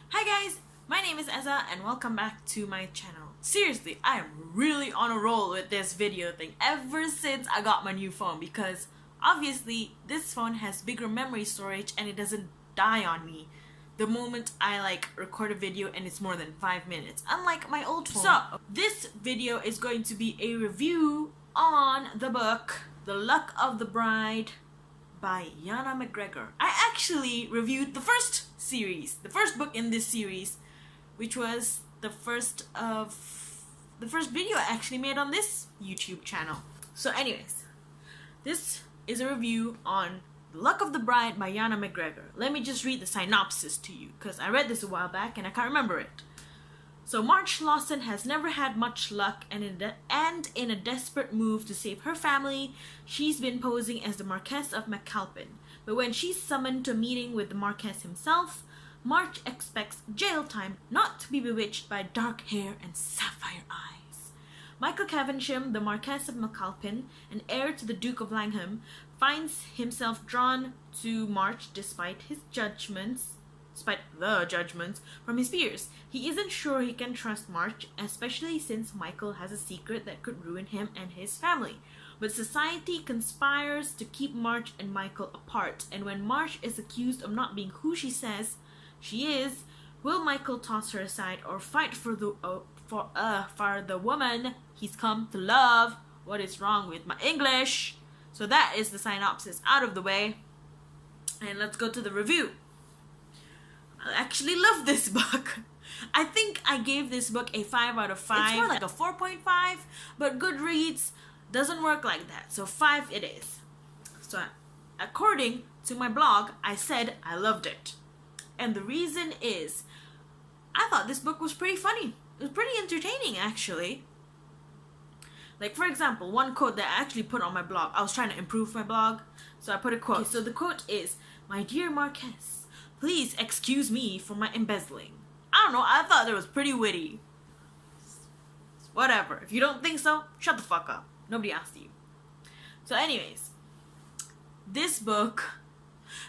Hi guys, my name is Eza and welcome back to my channel. Seriously, I am really on a roll with this video thing ever since I got my new phone because obviously this phone has bigger memory storage and it doesn't die on me the moment I record a video and it's more than 5 minutes, unlike my old phone. So this video is going to be a review on the book The Luck of the Bride by Yana McGregor. I actually reviewed the first book in this series, which was the first video I actually made on this YouTube channel. So anyways, this is a review on The Luck of the Bride by Yana McGregor. Let me just read the synopsis to you, because I read this a while back and I can't remember it. So March Lawson has never had much luck, and in a desperate move to save her family, she's been posing as the Marquess of McAlpin. But when she's summoned to a meeting with the Marquess himself, March expects jail time, not to be bewitched by dark hair and sapphire eyes. Michael Cavensham, the Marquess of McAlpin, and heir to the Duke of Langham, finds himself drawn to March despite the judgments from his peers. He isn't sure he can trust March, especially since Michael has a secret that could ruin him and his family. But society conspires to keep March and Michael apart, and when March is accused of not being who she says she is, will Michael toss her aside or fight for the woman he's come to love? What is wrong with my English? So that is the synopsis out of the way, and let's go to the review. I actually love this book. I think I gave this book a 5 out of 5. It's more like a 4.5, but Goodreads doesn't work like that, so 5 it is. So according to my blog, I said I loved it. And the reason is, I thought this book was pretty funny. It was pretty entertaining, actually. Like, for example, one quote that I actually put on my blog. I was trying to improve my blog, so I put a quote. Okay, so the quote is, "My dear Marquess, please excuse me for my embezzling." I don't know, I thought it was pretty witty. Whatever. If you don't think so, shut the fuck up. Nobody asked you. So anyways, this book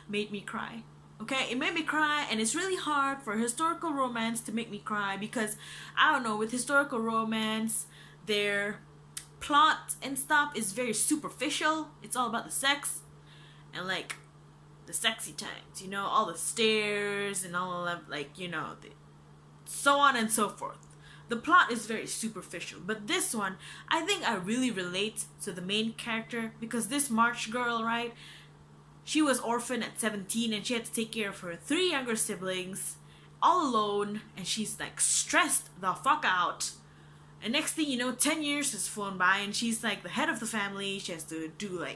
made me cry. Okay, it made me cry, and it's really hard for historical romance to make me cry because, I don't know, with historical romance, their plot and stuff is very superficial. It's all about the sex and the sexy times, all the stairs and all of so on and so forth. The plot is very superficial, but this one, I think I really relate to the main character because this March girl, right? She was orphaned at 17 and she had to take care of her 3 younger siblings all alone, and she's stressed the fuck out. And next thing you know, 10 years has flown by and she's the head of the family. She has to do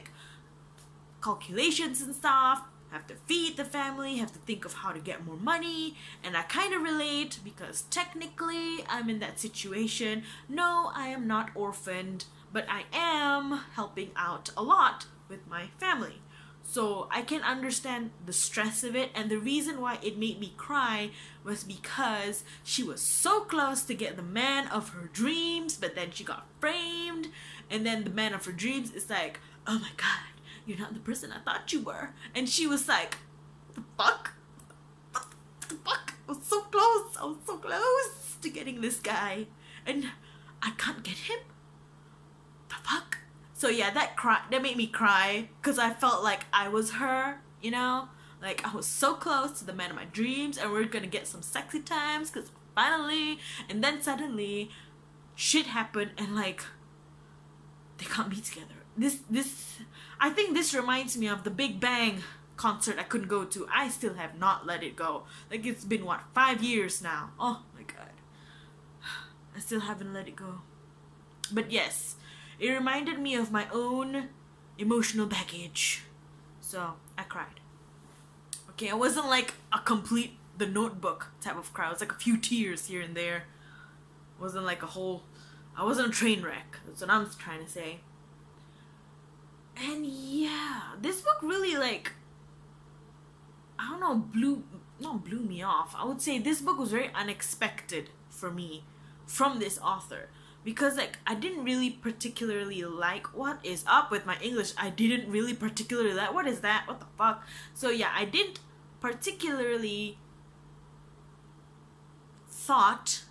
calculations and stuff, have to feed the family, have to think of how to get more money. And I kind of relate because technically I'm in that situation. No, I am not orphaned, but I am helping out a lot with my family. So I can understand the stress of it, and the reason why it made me cry was because she was so close to get the man of her dreams, but then she got framed, and then the man of her dreams is like, "Oh my god, you're not the person I thought you were." And she was like, "The fuck? The fuck? I was so close to getting this guy, and I can't get him? The fuck?" So yeah, that made me cry because I felt like I was her, I was so close to the man of my dreams, and we're gonna get some sexy times because finally, and then suddenly shit happened and they can't be together. I think this reminds me of the Big Bang concert I couldn't go to. I still have not let it go. It's been 5 years now. Oh my god, I still haven't let it go. But yes, it reminded me of my own emotional baggage. So I cried. Okay, it wasn't a complete The Notebook type of cry. It was a few tears here and there. It wasn't I wasn't a train wreck. That's what I'm trying to say. And yeah, this book really I don't know, blew me off. I would say this book was very unexpected for me from this author. Because I didn't really particularly what is up with my English? I didn't really particularly what is that? What the fuck? So yeah, I didn't particularly thought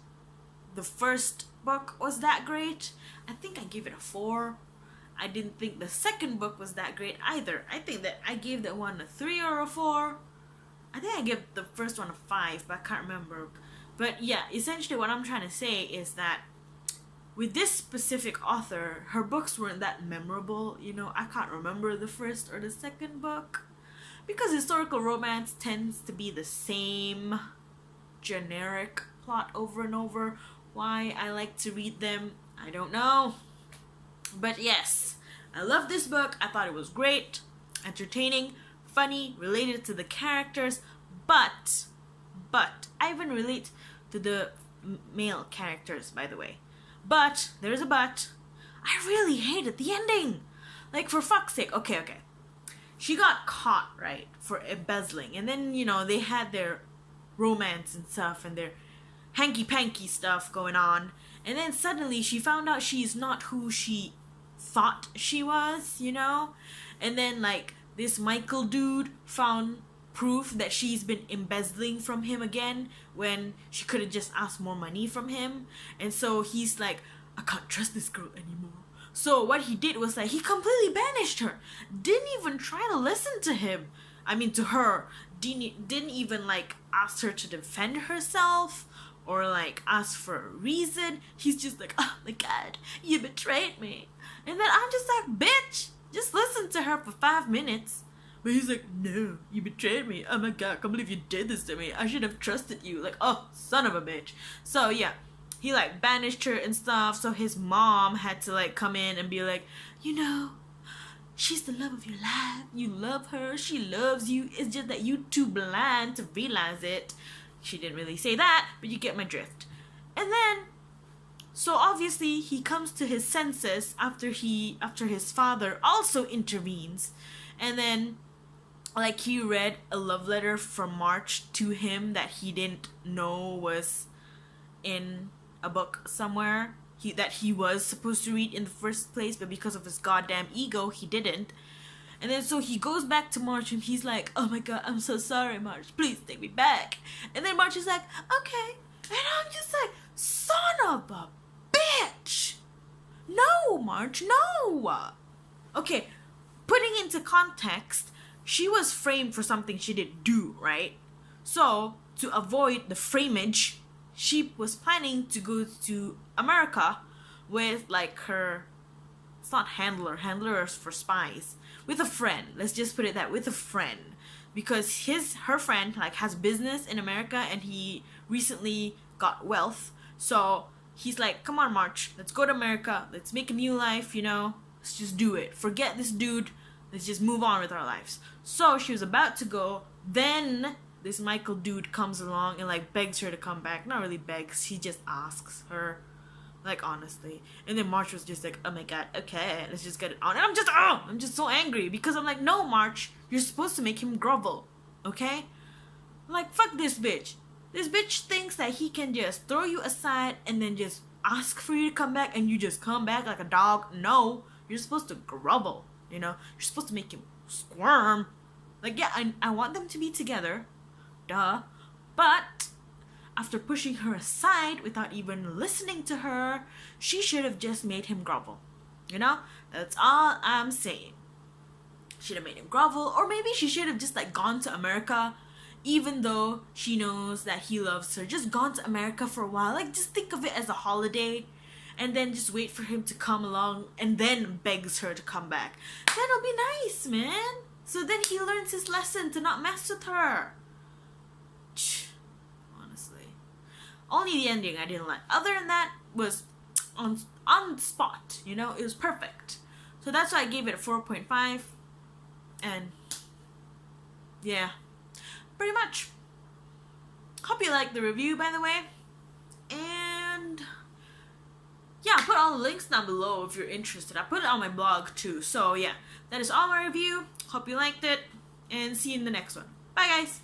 the first book was that great. I think I gave it a 4. I didn't think the second book was that great either. I think that I gave that one a 3 or a 4. I think I gave the first one a 5, but I can't remember. But yeah, essentially what I'm trying to say is that with this specific author, her books weren't that memorable. You know, I can't remember the first or the second book. Because historical romance tends to be the same generic plot over and over. Why I like to read them, I don't know. But yes, I love this book. I thought it was great, entertaining, funny, related to the characters, but I even relate to the male characters, by the way. But there's a but. I really hated the ending. Like, for fuck's sake. Okay. She got caught, right, for embezzling, and then, you know, they had their romance and stuff and their hanky-panky stuff going on, and then suddenly she found out she's not who she thought she was, you know? And then, like, this Michael dude found proof that she's been embezzling from him again when she could have just asked more money from him. And so he's like, I can't trust this girl anymore. So what he did was, like, he completely banished her. Didn't even try to listen to him. I mean, to her. Didn't even, like, ask her to defend herself or, like, ask for a reason. He's just like, oh my god, you betrayed me. And then I'm just like, bitch, just listen to her for 5 minutes. But he's like, no, you betrayed me. Oh my god, I can't believe you did this to me. I should have trusted you. Like, oh, son of a bitch. So yeah, he, like, banished her and stuff. So his mom had to, like, come in and be like, you know, she's the love of your life. You love her. She loves you. It's just that you too blind to realize it. She didn't really say that, but you get my drift. And then, so obviously he comes to his senses after his father also intervenes. And then, like, he read a love letter from March to him that he didn't know was in a book somewhere that he was supposed to read in the first place, but because of his goddamn ego, he didn't. And then so he goes back to March and he's like, oh my god, I'm so sorry, March. Please take me back. And then March is like, okay. And I'm just like, son of a bitch. No, March, no. Okay, putting into context, she was framed for something she didn't do, right? So, to avoid the framage, she was planning to go to America with, like, her, it's not handler is for spies, with a friend. Let's just put it that, with a friend. Because her friend, like, has business in America and he recently got wealth. So he's like, come on, March, let's go to America. Let's make a new life, you know. Let's just do it. Forget this dude. Let's just move on with our lives. So she was about to go. Then this Michael dude comes along and, like, begs her to come back. Not really begs. He just asks her. Like, honestly. And then March was just like, oh my god, okay, let's just get it on. And I'm just so angry. Because I'm like, no, March. You're supposed to make him grovel. Okay? Like, fuck this bitch. This bitch thinks that he can just throw you aside and then just ask for you to come back and you just come back like a dog. No. You're supposed to grovel. You know? You're supposed to make him squirm. Like, yeah, I want them to be together. Duh. But after pushing her aside without even listening to her, she should have just made him grovel. You know? That's all I'm saying. Should have made him grovel. Or maybe she should have just, like, gone to America, even though she knows that he loves her. Just gone to America for a while. Like, just think of it as a holiday. And then just wait for him to come along and then begs her to come back. That'll be nice, man. So then he learns his lesson to not mess with her. Honestly. Only the ending I didn't like. Other than that, was on spot. You know, it was perfect. So that's why I gave it a 4.5. And yeah, pretty much. Hope you liked the review, by the way. And yeah, I'll put all the links down below if you're interested. I put it on my blog too. So yeah, that is all my review. Hope you liked it. And see you in the next one. Bye, guys.